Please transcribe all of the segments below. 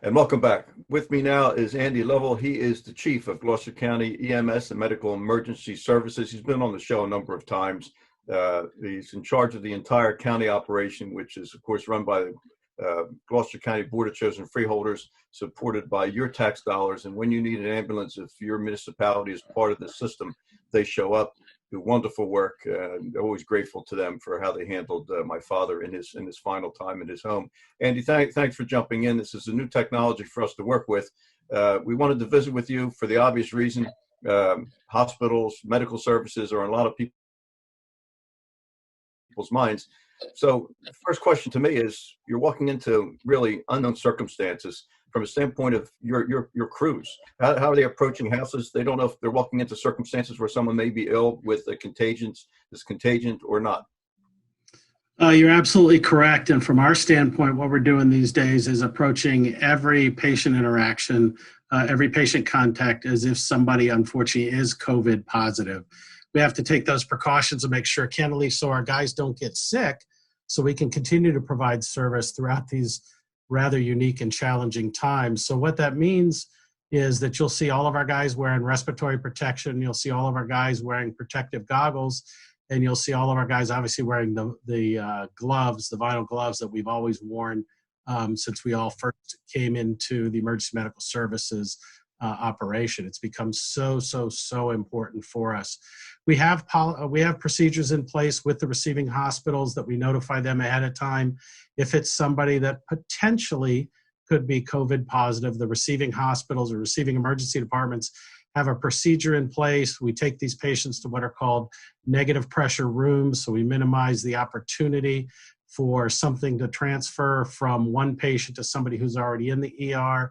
And welcome back. With me now is Andy Lovell. He is the chief of Gloucester County EMS and Medical Emergency Services. He's been on the show a number of times. He's in charge of the entire county operation, which is, of course, run by the Gloucester County Board of Chosen Freeholders, supported by your tax dollars. And when you need an ambulance, if your municipality is part of the system, they show up, do wonderful work. Always grateful to them for how they handled my father in his final time in his home. Andy, thanks for jumping in. This is a new technology for us to work with. We wanted to visit with you for the obvious reason. Hospitals, medical services are in a lot of people's minds. So the first question to me is, you're walking into really unknown circumstances from a standpoint of your crews. How are they approaching houses? They don't know if they're walking into circumstances where someone may be ill with a contagion or not. You're absolutely correct. And from our standpoint, what we're doing these days is approaching every patient interaction, every patient contact as if somebody unfortunately is COVID positive. We have to take those precautions and make sure, candidly, so our guys don't get sick, so we can continue to provide service throughout these rather unique and challenging times. So what that means is that you'll see all of our guys wearing respiratory protection, you'll see all of our guys wearing protective goggles, and you'll see all of our guys obviously wearing the gloves, the vinyl gloves that we've always worn since we all first came into the emergency medical services operation. It's become so important for us. We have procedures in place with the receiving hospitals that we notify them ahead of time. If it's somebody that potentially could be COVID positive, the receiving hospitals or receiving emergency departments have a procedure in place. We take these patients to what are called negative pressure rooms, so we minimize the opportunity for something to transfer from one patient to somebody who's already in the ER.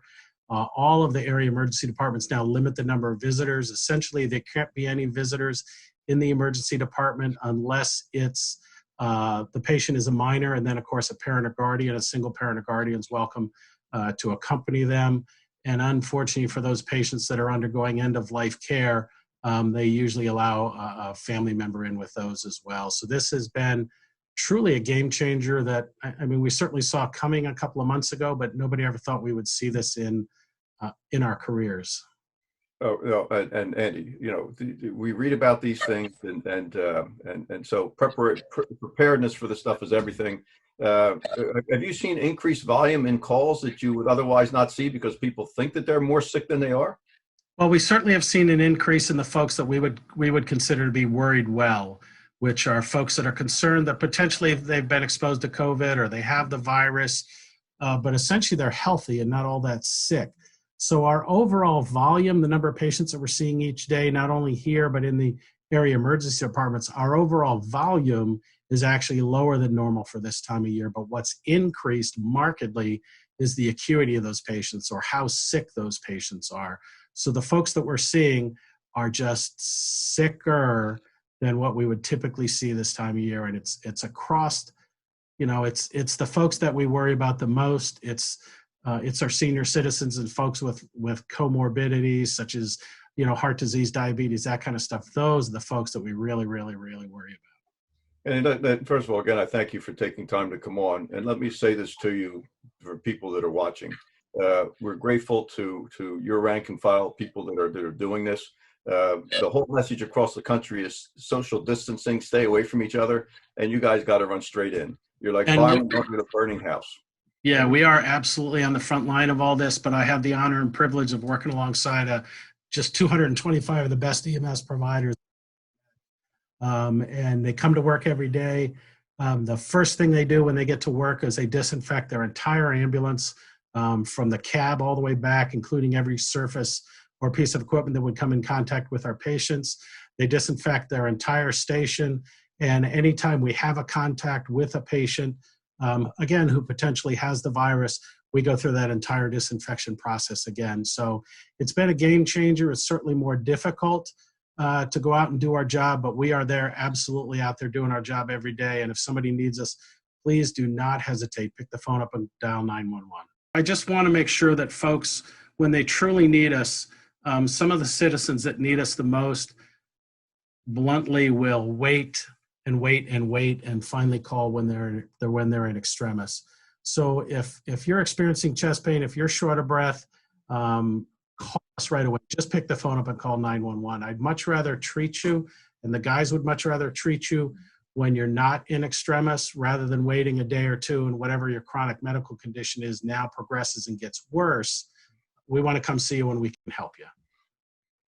All of the area emergency departments now limit the number of visitors. Essentially, there can't be any visitors in the emergency department unless it's the patient is a minor, and then, of course, a parent or guardian. A single parent or guardian is welcome to accompany them. And unfortunately, for those patients that are undergoing end-of-life care, they usually allow a family member in with those as well. So this has been truly a game changer that, I mean, we certainly saw coming a couple of months ago, but nobody ever thought we would see this in our careers. Oh no, and Andy, we read about these things, and so preparedness for this stuff is everything. Have you seen increased volume in calls that you would otherwise not see because people think that they're more sick than they are? Well, we certainly have seen an increase in the folks that we would consider to be worried well, which are folks that are concerned that potentially they've been exposed to COVID or they have the virus, but essentially they're healthy and not all that sick. So our overall volume, the number of patients that we're seeing each day, not only here, but in the area emergency departments, our overall volume is actually lower than normal for this time of year. But what's increased markedly is the acuity of those patients, or how sick those patients are. So the folks that we're seeing are just sicker than what we would typically see this time of year. And it's across, it's the folks that we worry about the most. It's our senior citizens and folks with comorbidities such as, heart disease, diabetes, that kind of stuff. Those are the folks that we really worry about. And first of all, again, I thank you for taking time to come on. And let me say this to you, for people that are watching. We're grateful to your rank and file people that are doing this. The whole message across the country is social distancing, stay away from each other, and you guys got to run straight in. You're like firing into a burning house. Yeah, we are absolutely on the front line of all this, but I have the honor and privilege of working alongside just 225 of the best EMS providers. And they come to work every day. The first thing they do when they get to work is they disinfect their entire ambulance from the cab all the way back, including every surface or piece of equipment that would come in contact with our patients. They disinfect their entire station. And anytime we have a contact with a patient, again, who potentially has the virus, we go through that entire disinfection process again. So it's been a game changer. It's certainly more difficult to go out and do our job, but we are there, absolutely out there doing our job every day. And if somebody needs us, please do not hesitate. Pick the phone up and dial 911. I just want to make sure that folks, when they truly need us, some of the citizens that need us the most bluntly will wait and finally call when they're in extremis. So if you're experiencing chest pain, if you're short of breath, call us right away. Just pick the phone up and call 911. I'd much rather treat you, and the guys would much rather treat you when you're not in extremis rather than waiting a day or two and whatever your chronic medical condition is now progresses and gets worse. We want to come see you when we can help you.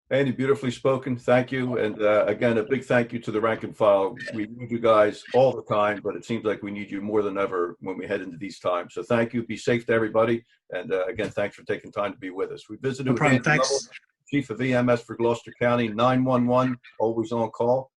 Andy, beautifully spoken. Thank you. And again, a big thank you to the rank and file. We need you guys all the time, but it seems like we need you more than ever when we head into these times. So thank you. Be safe to everybody. And again, thanks for taking time to be with us. We visited No with problem. Andy Lovell, Thanks. Chief of EMS for Gloucester County, 911, always on call.